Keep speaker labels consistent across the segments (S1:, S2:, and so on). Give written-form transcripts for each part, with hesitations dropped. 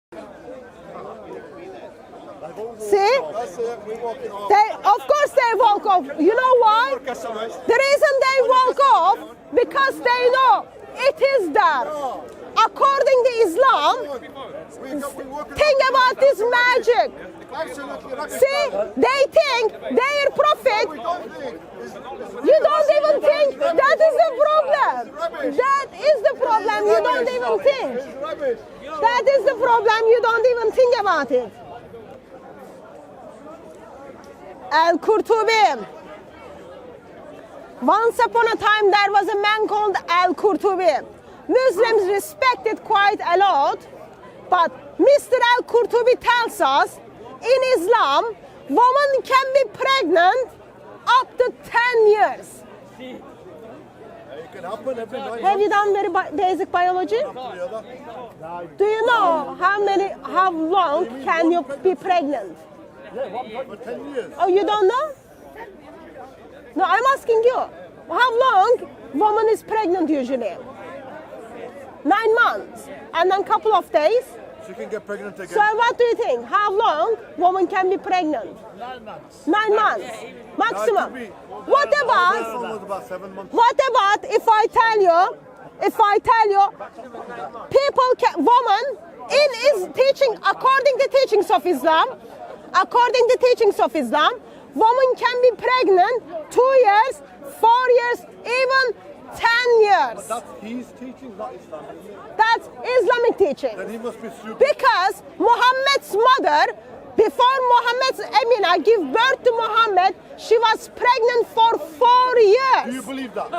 S1: See? Of course they walk off. You know why? The reason they walk off, because they know it is there. According to Islam, think about this magic. See, they think their prophet, you don't even think, that is the problem. That is the problem, you don't even think. That is the problem, you don't even think about it. Al-Qurtubi. Once upon a time there was a man called Al-Qurtubi. Muslims respect it quite a lot, but Mr. Al-Qurtubi tells us in Islam, woman can be pregnant up to 10 years. Have you done very basic biology? Do you know how long can you be pregnant?
S2: For 10 years.
S1: Oh, you don't know? No, I'm asking you. How long woman is pregnant usually? 9 months. And then couple of days.
S2: She can get pregnant again.
S1: So what do you think? How long woman can be pregnant?
S2: 9 months.
S1: 9 months. Maximum. What
S2: about 7 months.
S1: What about if I tell you, people can, woman in is teaching, according to teachings of Islam, woman can be pregnant 2 years, 4 years, even 10 years.
S2: But that's his teaching, not Islamic.
S1: That's Islamic teaching.
S2: Then he must be stupid.
S1: Because Muhammad's mother, before Muhammad's Amina give birth to Muhammad, she was pregnant for 4 years.
S2: Do you believe that?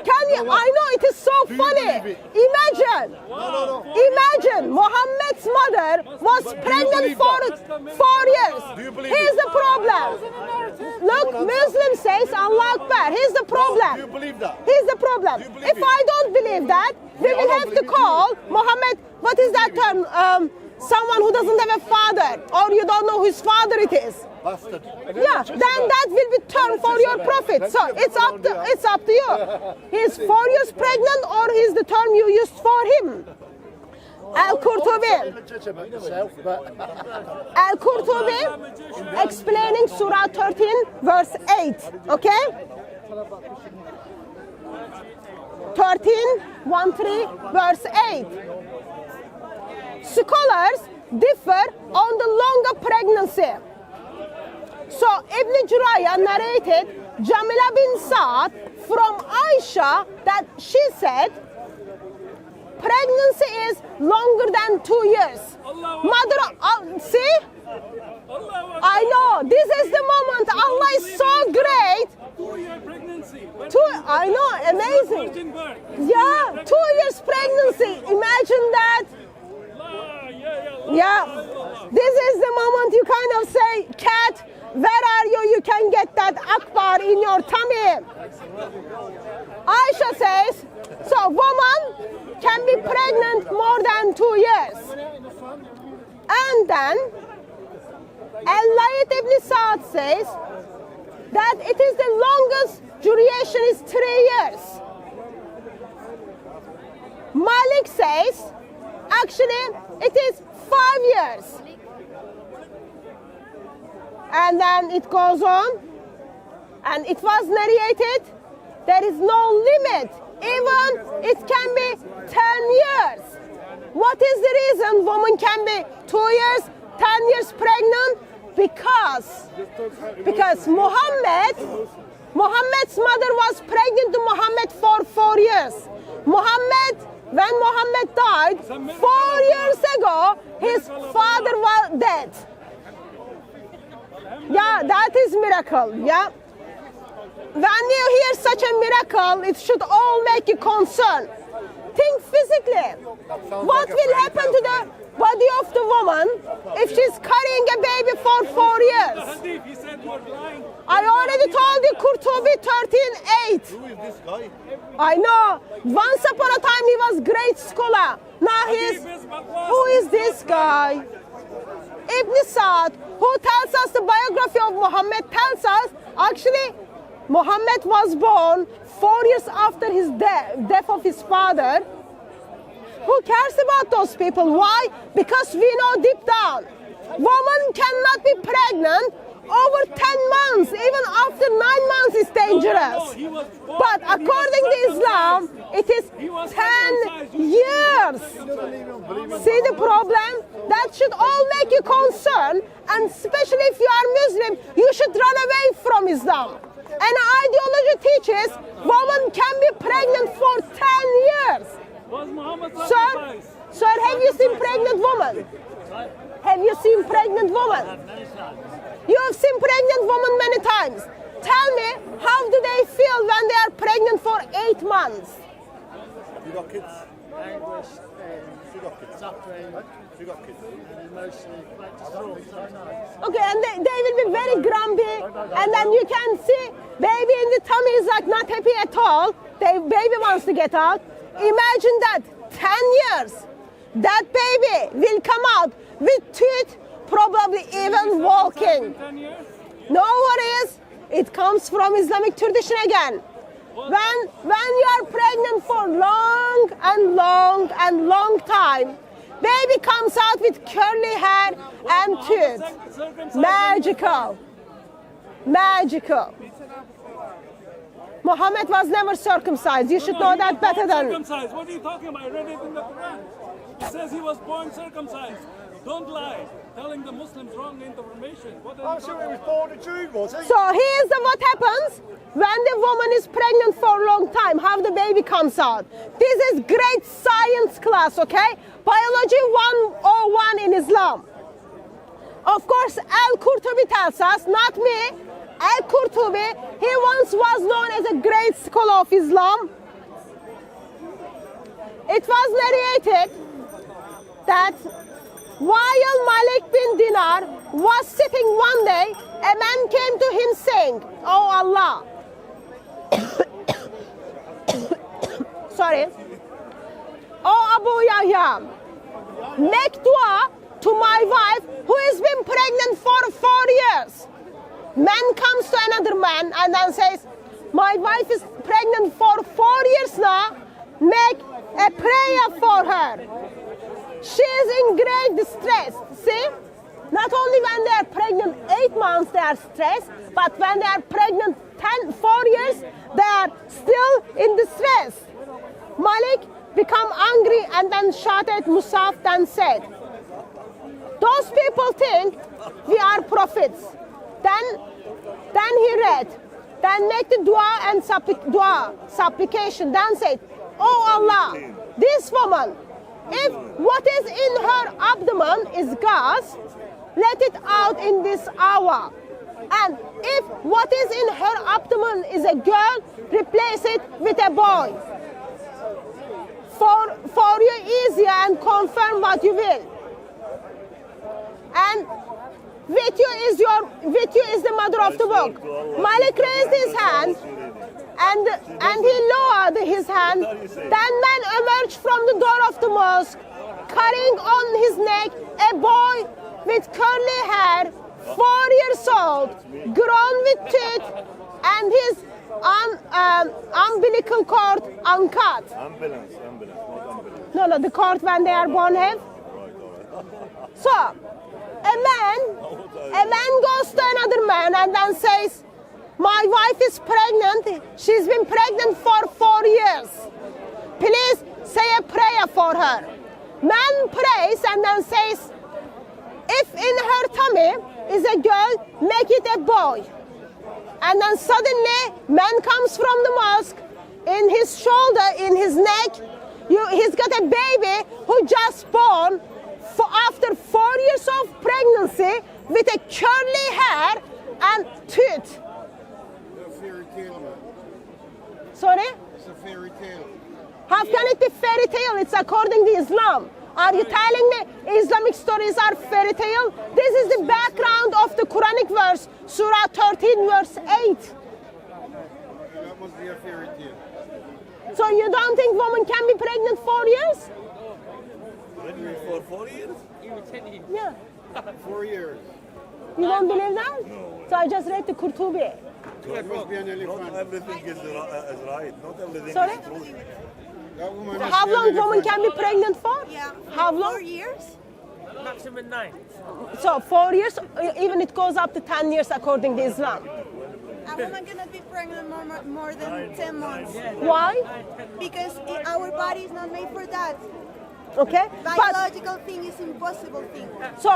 S1: Can you? I know, it is so
S2: Do you
S1: funny.
S2: believe it?
S1: Imagine.
S2: No.
S1: Imagine Muhammad's mother was pregnant for 4 years.
S2: Do you believe
S1: Here's
S2: it?
S1: the problem. Look, Muslim says Allah Akbar. Here's the problem.
S2: Do you believe that?
S1: Here's the problem.
S2: Do you believe
S1: If I don't believe that, we will have to call Muhammad, what is that term? Someone who doesn't have a father, or you don't know whose father it is.
S2: Bastard.
S1: Yeah, then that will be term for your prophet. So it's up to you. He's 4 years pregnant, or he's the term you used for him. Al-Qurtubi explaining Surah 13 verse 8. Okay? 13 verse 8. Scholars differ on the longer pregnancy. So Ibn Jurayya narrated Jamila bin Sa'd from Aisha that she said pregnancy is longer than 2 years. Mother, see? I know, this is the moment. Allah is so great.
S3: 2-year pregnancy.
S1: I know, amazing. Yeah, 2 years pregnancy. Imagine that. Yeah, this is the moment you kind of say, cat, where are you? You can get that akbar in your tummy. Aisha says, so woman can be pregnant more than 2 years. And then, Al-Layth ibn Sa'd says that it is the longest duration is 3 years. Malik says, actually, it is 5 years. And then it goes on, and it was narrated, there is no limit. Even it can be 10 years. What is the reason woman can be 2 years, 10 years pregnant? Because Muhammad's mother was pregnant to Muhammad for 4 years. When Muhammad died 4 years ago, his father was dead. Yeah, that is miracle. Yeah. When you hear such a miracle, it should all make you concerned. Think physically. What will happen to the body of the woman if she's carrying a baby for 4 years? I already told you, Qurtubi 13:8.
S2: Who is this guy?
S1: I know. Once upon a time he was great scholar. Now who is this guy? Ibn Sa'd, who tells us the biography of Muhammad, tells us actually Muhammad was born 4 years after his death of his father. Who cares about those people? Why? Because we know deep down, woman cannot be pregnant over 10 months. Even after 9 months is dangerous. But according to Islam, it is 10 years. See the problem? That should all make you concerned, and especially if you are Muslim, you should run away from Islam. And ideology teaches woman can be pregnant for 10 years. Sir, have you seen pregnant woman? Have you seen pregnant woman? You have seen pregnant woman many times. Tell me, how do they feel when they are pregnant for 8 months?
S2: You got kids?
S3: Anguish,
S2: You got kids?
S3: suffering,
S2: You got kids?
S3: and emotionally quite distraught.
S1: Okay, and they will be very grumpy, and then you can see baby in the tummy is like not happy at all. The baby wants to get out. Imagine that, 10 years. That baby will come out with teeth, probably even walking. No worries, it comes from Islamic tradition again. When you are pregnant for long time, baby comes out with curly hair and teeth. Magical. Magical. Muhammad was never circumcised. You should know that better than...
S4: Circumcised. What are you talking about? I read it in the Quran. It says he was born circumcised. Don't lie. Telling the Muslims wrong information. What are you talking
S2: He was born a Jew, was he?
S1: So here's what happens when the woman is pregnant for a long time, how the baby comes out. This is great science class, okay? Biology 101 in Islam. Of course, Al-Qurtubi tells us, not me. Al-Qurtubi, he once was known as a great scholar of Islam. It was narrated that while Malik bin Dinar was sitting one day, a man came to him saying, "Oh Allah, sorry, oh Abu Yahya, make dua to my wife who has been pregnant for 4 years." Man comes to another man and then says, "My wife is pregnant for 4 years now, make a prayer for her. She is in great distress." See? Not only when they are pregnant 8 months they are stressed, but when they are pregnant 4 years, they are still in distress. Malik became angry and then shot at Musaf and said, "Those people think we are prophets." Then he read, then make the dua and supplication, then said, "Oh Allah, this woman, if what is in her abdomen is gas, let it out in this hour. And if what is in her abdomen is a girl, replace it with a boy. For you easier and confirm what you will." And with you is the mother of the book. Malik raised his hand and he lowered his hand. Then man emerged from the door of the mosque, carrying on his neck a boy with curly hair, 4 years old, grown with teeth, and his umbilical cord uncut.
S2: Ambulance, not ambulance.
S1: No, the cord when they are born have. So, a man goes to another man and then says, "My wife is pregnant. She's been pregnant for 4 years. Please say a prayer for her." Man prays and then says, "If in her tummy is a girl, make it a boy." And then suddenly, man comes from the mosque, in his shoulder, in his neck, he's got a baby who just born after 4 years of pregnancy with a curly hair and teeth.
S5: It's a fairy tale, man.
S1: Sorry?
S5: It's a fairy tale.
S1: How can it be fairy tale? It's according to Islam. Are you telling me Islamic stories are fairy tale? This is the background of the Quranic verse, Surah 13, verse 8.
S5: That must be a fairy tale.
S1: So you don't think woman can be pregnant 4 years?
S2: Pregnant for 4 years?
S1: Yeah.
S5: 4 years.
S1: You don't believe that? So I just read the Qurtubi.
S5: That must be an
S2: Not
S5: elephant.
S2: everything is right. Not everything
S1: Sorry?
S2: is true.
S5: That woman
S1: How
S5: is
S1: long
S5: standing in
S1: woman
S5: front.
S1: can be pregnant for?
S6: Yeah.
S1: How long?
S6: 4 years?
S3: Maximum 9.
S1: So 4 years, even it goes up to 10 years according to Islam.
S6: A woman cannot be pregnant more than 10 months.
S1: Why?
S6: Because our body is not made for that.
S1: Okay, but
S6: Biological thing is impossible thing.
S1: so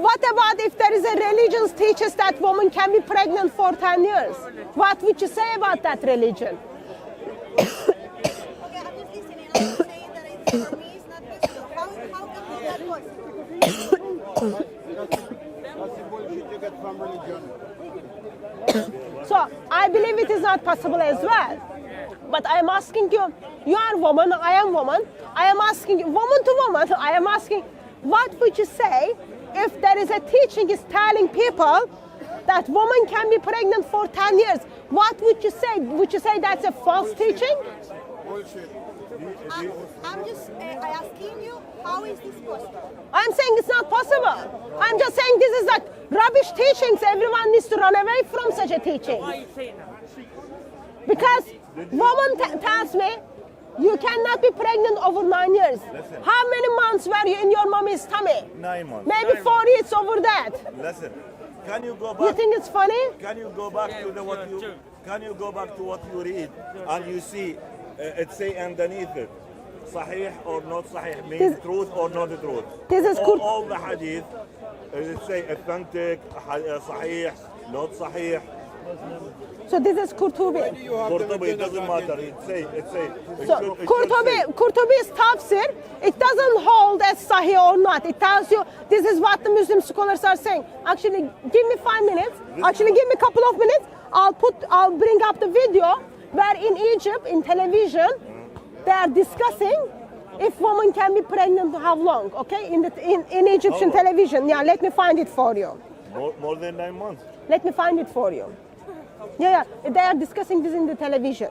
S1: what about if there is a religion teaches that woman can be pregnant for 10 years? What would you say about that religion?
S6: Okay, I'm just listening. I'm just saying that for me it's not possible. How can be that possible?
S5: That's the bullshit you get from religion.
S1: So I believe it is not possible as well. But I am asking you, you are woman, I am woman. I am asking you, woman to woman, I am asking, what would you say if there is a teaching is telling people that woman can be pregnant for 10 years? What would you say? Would you say that's a false teaching?
S5: Bullshit.
S6: I'm just asking you, how is this possible?
S1: I'm saying it's not possible. I'm just saying this is like rubbish teachings. Everyone needs to run away from such a teaching.
S3: Why are you saying that?
S1: Because woman tells me you cannot be pregnant over 9 years.
S2: Listen.
S1: How many months were you in your mommy's tummy?
S2: 9 months.
S1: Maybe 4 years over that.
S2: Listen, can you go
S1: You
S2: back?
S1: think it's funny?
S2: Can you go back to the what you? Can you go back to what you read and you see it say underneath it, صحيح or not صحيح, means
S1: This-
S2: truth or not truth.
S1: This is good.
S2: All the hadith, it say authentic, صحيح, not صحيح.
S1: So this is Kurtubi.
S5: You have them
S2: Qurtubi, it doesn't
S5: identified.
S2: matter. It say.
S1: So Kurtubi's tafsir, it doesn't hold as sahih or not. It tells you this is what the Muslim scholars are saying. Actually, give me 5 minutes. Actually, give me a couple of minutes. I'll bring up the video where in Egypt, in television, they are discussing if woman can be pregnant how long. Okay, in Egyptian
S2: How long?
S1: television. Yeah, let me find it for you.
S2: More than 9 months.
S1: Let me find it for you. Yeah, they are discussing this in the television.